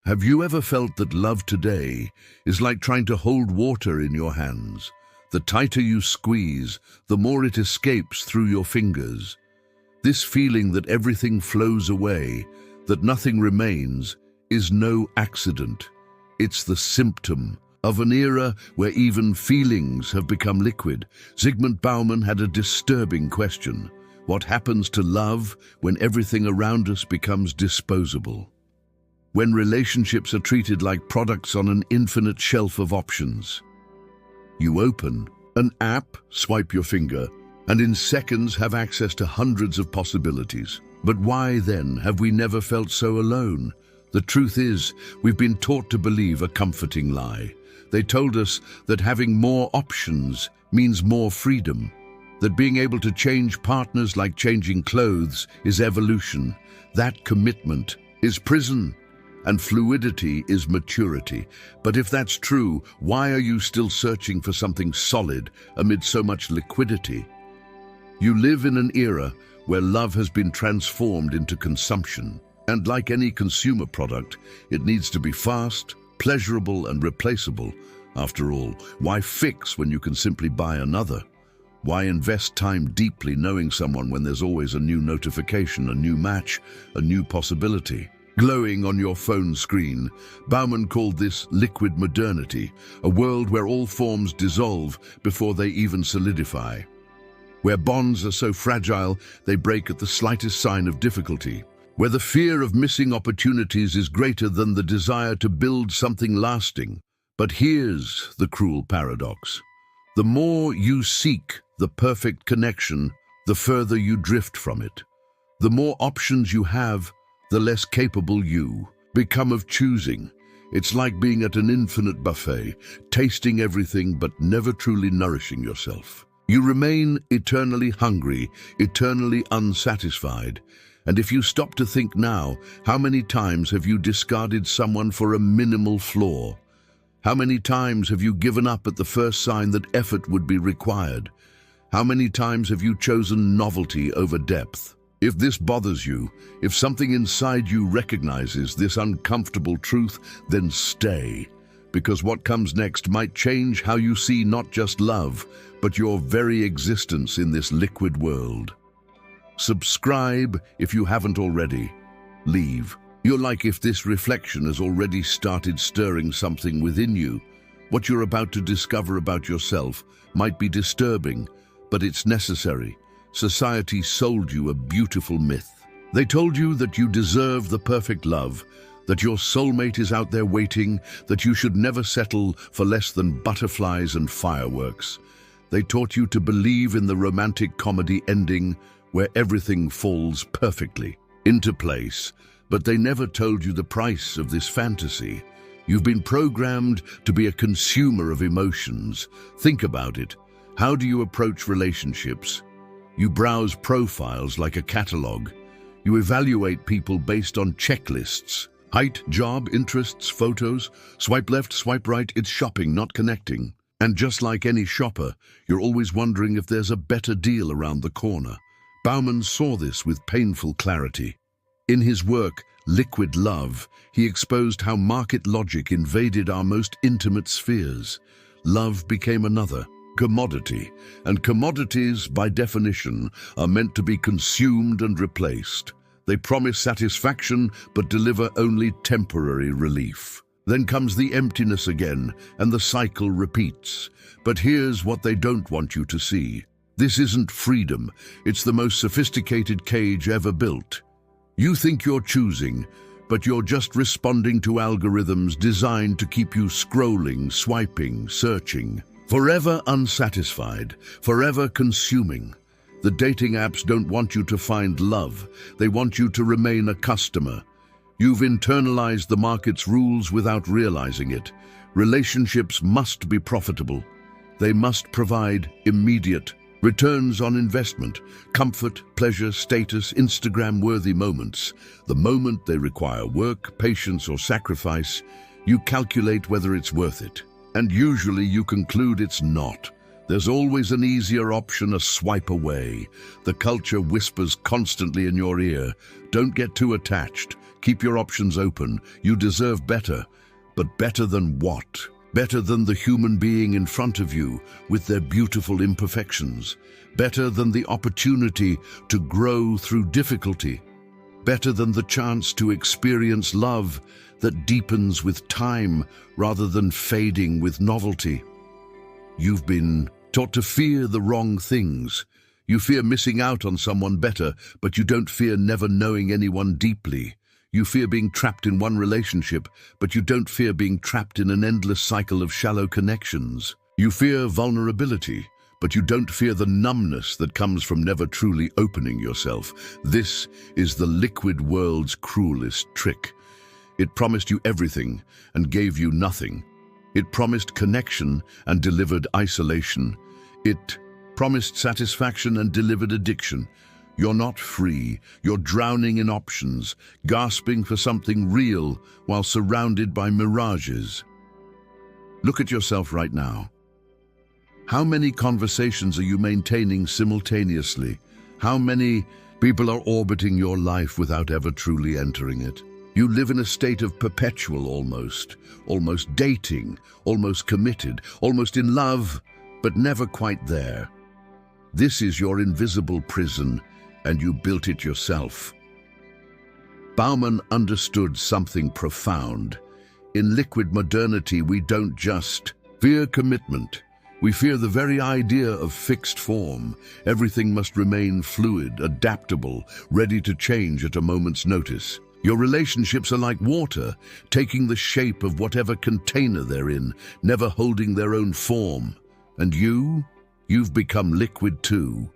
Have you ever felt that love today is like trying to hold water in your hands? The tighter you squeeze, the more it escapes through your fingers. This feeling that everything flows away, that nothing remains, is no accident. It's the symptom of an era where even feelings have become liquid. Zygmunt Bauman had a disturbing question. What happens to love when everything around us becomes disposable? When relationships are treated like products on an infinite shelf of options? You open an app, swipe your finger, and in seconds have access to hundreds of possibilities. But why then have we never felt so alone? The truth is, we've been taught to believe a comforting lie. They told us that having more options means more freedom, that being able to change partners like changing clothes is evolution, that commitment is prison, and fluidity is maturity. But if that's true, why are you still searching for something solid amid so much liquidity? You live in an era where love has been transformed into consumption. And like any consumer product, it needs to be fast, pleasurable, and replaceable. After all, why fix when you can simply buy another? Why invest time deeply knowing someone when there's always a new notification, a new match, a new possibility? Glowing on your phone screen, Bauman called this liquid modernity, a world where all forms dissolve before they even solidify, where bonds are so fragile they break at the slightest sign of difficulty, where the fear of missing opportunities is greater than the desire to build something lasting. But here's the cruel paradox. The more you seek the perfect connection, the further you drift from it. The more options you have, the less capable you become of choosing. It's like being at an infinite buffet, tasting everything but never truly nourishing yourself. You remain eternally hungry, eternally unsatisfied. And if you stop to think now, how many times have you discarded someone for a minimal flaw? How many times have you given up at the first sign that effort would be required? How many times have you chosen novelty over depth? If this bothers you, if something inside you recognizes this uncomfortable truth, then stay. Because what comes next might change how you see not just love, but your very existence in this liquid world. Subscribe if you haven't already. Leave. You're like if this reflection has already started stirring something within you. What you're about to discover about yourself might be disturbing, but it's necessary. Society sold you a beautiful myth. They told you that you deserve the perfect love, that your soulmate is out there waiting, that you should never settle for less than butterflies and fireworks. They taught you to believe in the romantic comedy ending where everything falls perfectly into place. But they never told you the price of this fantasy. You've been programmed to be a consumer of emotions. Think about it. How do you approach relationships? You browse profiles like a catalog. You evaluate people based on checklists. Height, job, interests, photos. Swipe left, swipe right. It's shopping, not connecting. And just like any shopper, you're always wondering if there's a better deal around the corner. Bauman saw this with painful clarity. In his work, Liquid Love, he exposed how market logic invaded our most intimate spheres. Love became another, commodity, and commodities, by definition, are meant to be consumed and replaced. They promise satisfaction, but deliver only temporary relief. Then comes the emptiness again, and the cycle repeats. But here's what they don't want you to see. This isn't freedom, it's the most sophisticated cage ever built. You think you're choosing, but you're just responding to algorithms designed to keep you scrolling, swiping, searching. Forever unsatisfied, forever consuming. The dating apps don't want you to find love, they want you to remain a customer. You've internalized the market's rules without realizing it. Relationships must be profitable. They must provide immediate returns on investment, comfort, pleasure, status, Instagram-worthy moments. The moment they require work, patience, or sacrifice, you calculate whether it's worth it. And usually you conclude it's not. There's always an easier option a swipe away. The culture whispers constantly in your ear. Don't get too attached. Keep your options open. You deserve better. But better than what? Better than the human being in front of you with their beautiful imperfections. Better than the opportunity to grow through difficulty. Better than the chance to experience love that deepens with time rather than fading with novelty. You've been taught to fear the wrong things. You fear missing out on someone better, but you don't fear never knowing anyone deeply. You fear being trapped in one relationship, but you don't fear being trapped in an endless cycle of shallow connections. You fear vulnerability, but you don't fear the numbness that comes from never truly opening yourself. This is the liquid world's cruelest trick. It promised you everything and gave you nothing. It promised connection and delivered isolation. It promised satisfaction and delivered addiction. You're not free. You're drowning in options, gasping for something real while surrounded by mirages. Look at yourself right now. How many conversations are you maintaining simultaneously? How many people are orbiting your life without ever truly entering it? You live in a state of perpetual almost dating, almost committed, almost in love, but never quite there. This is your invisible prison, and you built it yourself. Bauman understood something profound. In liquid modernity, we don't just fear commitment. We fear the very idea of fixed form. Everything must remain fluid, adaptable, ready to change at a moment's notice. Your relationships are like water, taking the shape of whatever container they're in, never holding their own form. And you've become liquid too.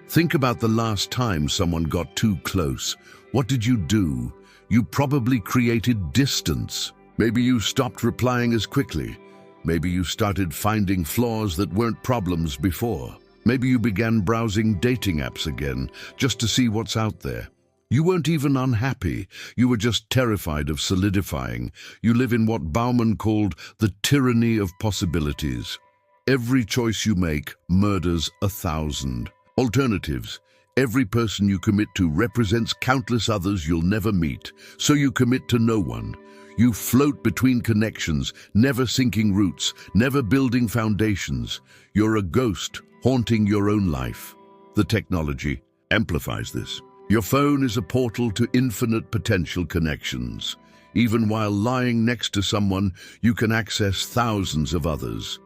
Think about the last time someone got too close. What did you do? You probably created distance. Maybe you stopped replying as quickly. Maybe you started finding flaws that weren't problems before. Maybe you began browsing dating apps again, just to see what's out there. You weren't even unhappy. You were just terrified of solidifying. You live in what Bauman called the tyranny of possibilities. Every choice you make murders 1,000 alternatives. Every person you commit to represents countless others you'll never meet, so you commit to no one. You float between connections, never sinking roots, never building foundations. You're a ghost haunting your own life. The technology amplifies this. Your phone is a portal to infinite potential connections. Even while lying next to someone, you can access thousands of others.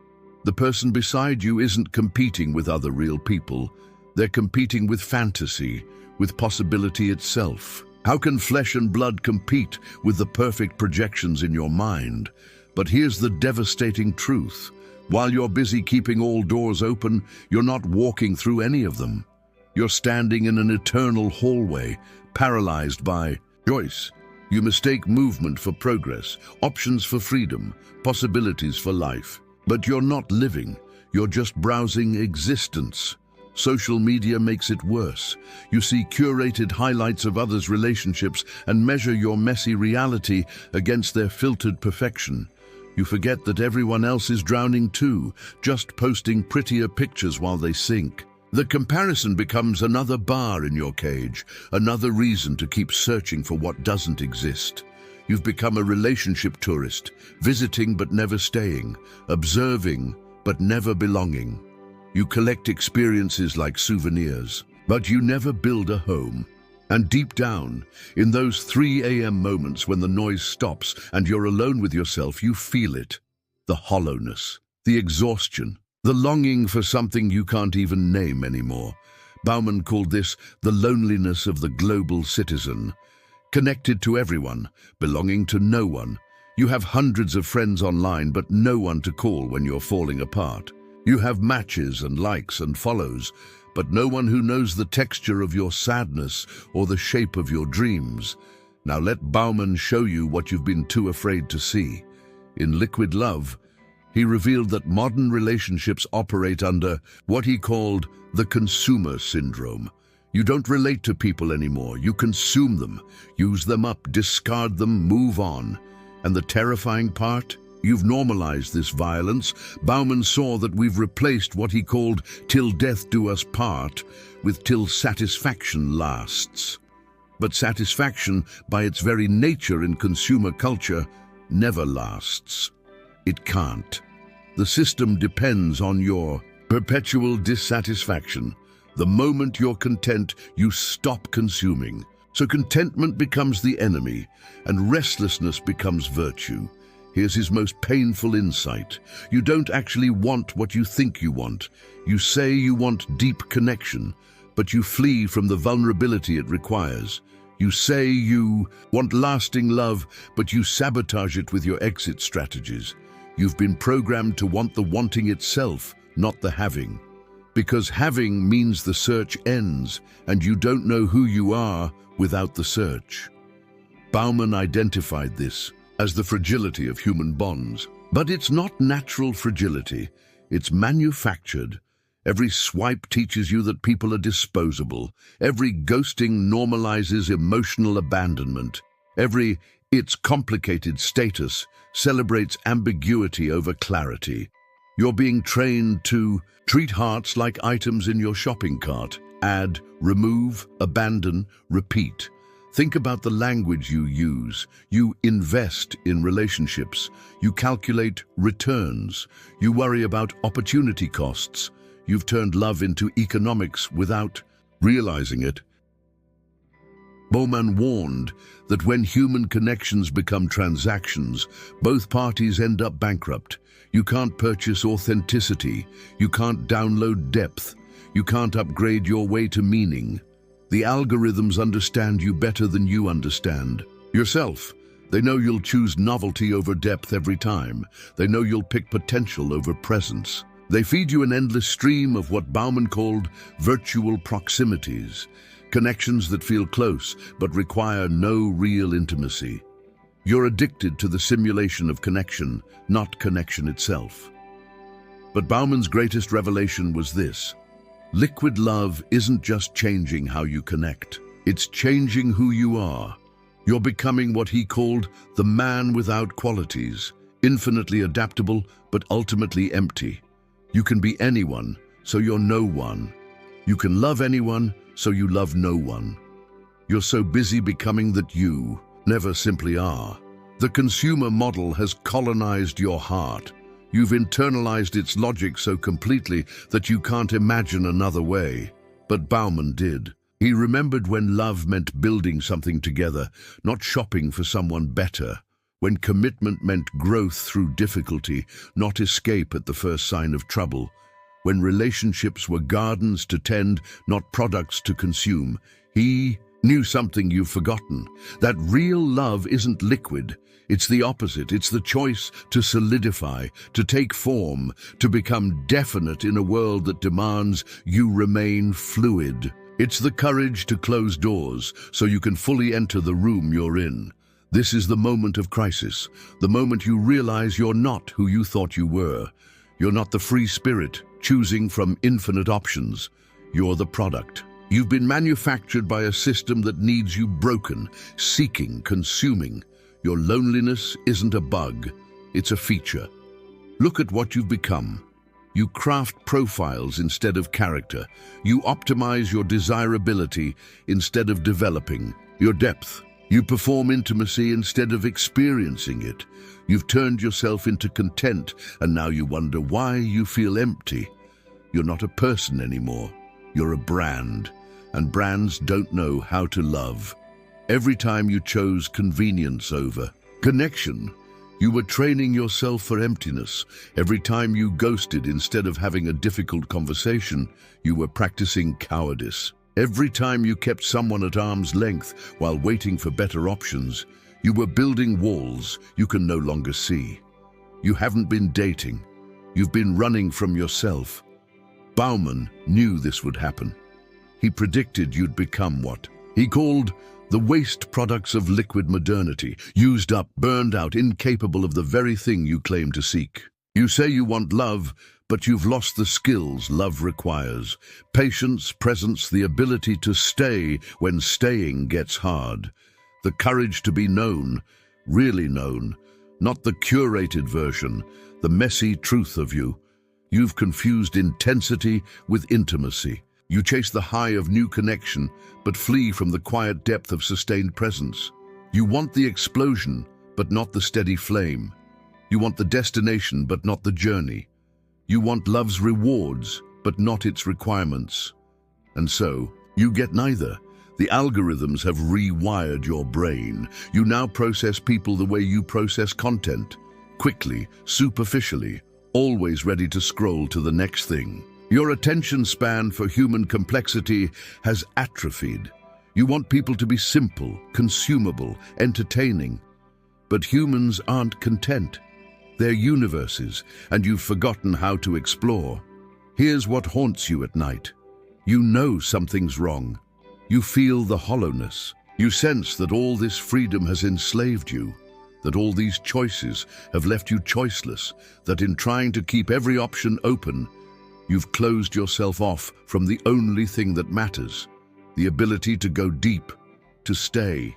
The person beside you isn't competing with other real people. They're competing with fantasy, with possibility itself. How can flesh and blood compete with the perfect projections in your mind? But here's the devastating truth. While you're busy keeping all doors open, you're not walking through any of them. You're standing in an eternal hallway, paralyzed by choice. You mistake movement for progress, options for freedom, possibilities for life. But you're not living, you're just browsing existence. Social media makes it worse. You see curated highlights of others' relationships and measure your messy reality against their filtered perfection. You forget that everyone else is drowning too, just posting prettier pictures while they sink. The comparison becomes another bar in your cage, another reason to keep searching for what doesn't exist. You've become a relationship tourist, visiting but never staying, observing but never belonging. You collect experiences like souvenirs, but you never build a home. And deep down, in those 3 a.m. moments when the noise stops and you're alone with yourself, you feel it. The hollowness, the exhaustion, the longing for something you can't even name anymore. Bauman called this the loneliness of the global citizen. Connected to everyone, belonging to no one. You have hundreds of friends online, but no one to call when you're falling apart. You have matches and likes and follows, but no one who knows the texture of your sadness or the shape of your dreams. Now let Bauman show you what you've been too afraid to see. In Liquid Love, he revealed that modern relationships operate under what he called the consumer syndrome. You don't relate to people anymore. You consume them, use them up, discard them, move on. And the terrifying part? You've normalized this violence. Bauman saw that we've replaced what he called "till death do us part" with "till satisfaction lasts." But satisfaction, by its very nature in consumer culture, never lasts. It can't. The system depends on your perpetual dissatisfaction. The moment you're content, you stop consuming. So contentment becomes the enemy, and restlessness becomes virtue. Here's his most painful insight. You don't actually want what you think you want. You say you want deep connection, but you flee from the vulnerability it requires. You say you want lasting love, but you sabotage it with your exit strategies. You've been programmed to want the wanting itself, not the having. Because having means the search ends, and you don't know who you are without the search. Bauman identified this as the fragility of human bonds. But it's not natural fragility, it's manufactured. Every swipe teaches you that people are disposable. Every ghosting normalizes emotional abandonment. Every "it's complicated" status celebrates ambiguity over clarity. You're being trained to treat hearts like items in your shopping cart. Add, remove, abandon, repeat. Think about the language you use. You invest in relationships. You calculate returns. You worry about opportunity costs. You've turned love into economics without realizing it. Bauman warned that when human connections become transactions, both parties end up bankrupt. You can't purchase authenticity. You can't download depth. You can't upgrade your way to meaning. The algorithms understand you better than you understand yourself. They know you'll choose novelty over depth every time. They know you'll pick potential over presence. They feed you an endless stream of what Bauman called virtual proximities, connections that feel close but require no real intimacy. You're addicted to the simulation of connection, not connection itself. But Bauman's greatest revelation was this: liquid love isn't just changing how you connect. It's changing who you are. You're becoming what he called the man without qualities, infinitely adaptable but ultimately empty. You can be anyone, so you're no one. You can love anyone, so you love no one. You're so busy becoming that you never simply are. The consumer model has colonized your heart. You've internalized its logic so completely that you can't imagine another way. But Bauman did. He remembered when love meant building something together, not shopping for someone better. When commitment meant growth through difficulty, not escape at the first sign of trouble. When relationships were gardens to tend, not products to consume. He knew something you've forgotten: that real love isn't liquid. It's the opposite. It's the choice to solidify, to take form, to become definite in a world that demands you remain fluid. It's the courage to close doors so you can fully enter the room you're in. This is the moment of crisis, the moment you realize you're not who you thought you were. You're not the free spirit choosing from infinite options. You're the product. You've been manufactured by a system that needs you broken, seeking, consuming. Your loneliness isn't a bug, it's a feature. Look at what you've become. You craft profiles instead of character. You optimize your desirability instead of developing your depth. You perform intimacy instead of experiencing it. You've turned yourself into content, and now you wonder why you feel empty. You're not a person anymore. You're a brand, and brands don't know how to love. Every time you chose convenience over connection, you were training yourself for emptiness. Every time you ghosted instead of having a difficult conversation, you were practicing cowardice. Every time you kept someone at arm's length while waiting for better options, you were building walls you can no longer see. You haven't been dating. You've been running from yourself. Bauman knew this would happen. He predicted you'd become what he called the waste products of liquid modernity, used up, burned out, incapable of the very thing you claim to seek. You say you want love, but you've lost the skills love requires. Patience, presence, the ability to stay when staying gets hard. The courage to be known, really known. not the curated version, the messy truth of you. You've confused intensity with intimacy. You chase the high of new connection, but flee from the quiet depth of sustained presence. You want the explosion, but not the steady flame. You want the destination, but not the journey. You want love's rewards, but not its requirements. And so, you get neither. The algorithms have rewired your brain. You now process people the way you process content. Quickly, superficially, always ready to scroll to the next thing. Your attention span for human complexity has atrophied. You want people to be simple, consumable, entertaining. But humans aren't content. They're universes, and you've forgotten how to explore. Here's what haunts you at night. You know something's wrong. You feel the hollowness. You sense that all this freedom has enslaved you, that all these choices have left you choiceless, that in trying to keep every option open, you've closed yourself off from the only thing that matters, the ability to go deep, to stay,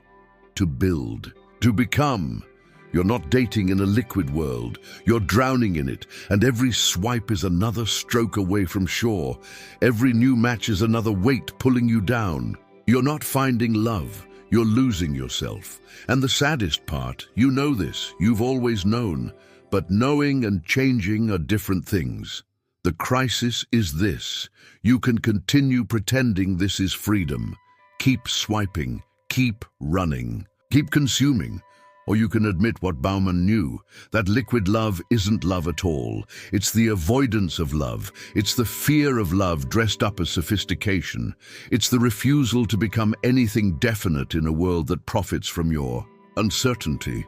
to build, to become. You're not dating in a liquid world, you're drowning in it, and every swipe is another stroke away from shore. Every new match is another weight pulling you down. You're not finding love, you're losing yourself. And the saddest part, you know this, you've always known, but knowing and changing are different things. The crisis is this: you can continue pretending this is freedom. Keep swiping, keep running, keep consuming. Or you can admit what Bauman knew, that liquid love isn't love at all. It's the avoidance of love. It's the fear of love dressed up as sophistication. It's the refusal to become anything definite in a world that profits from your uncertainty.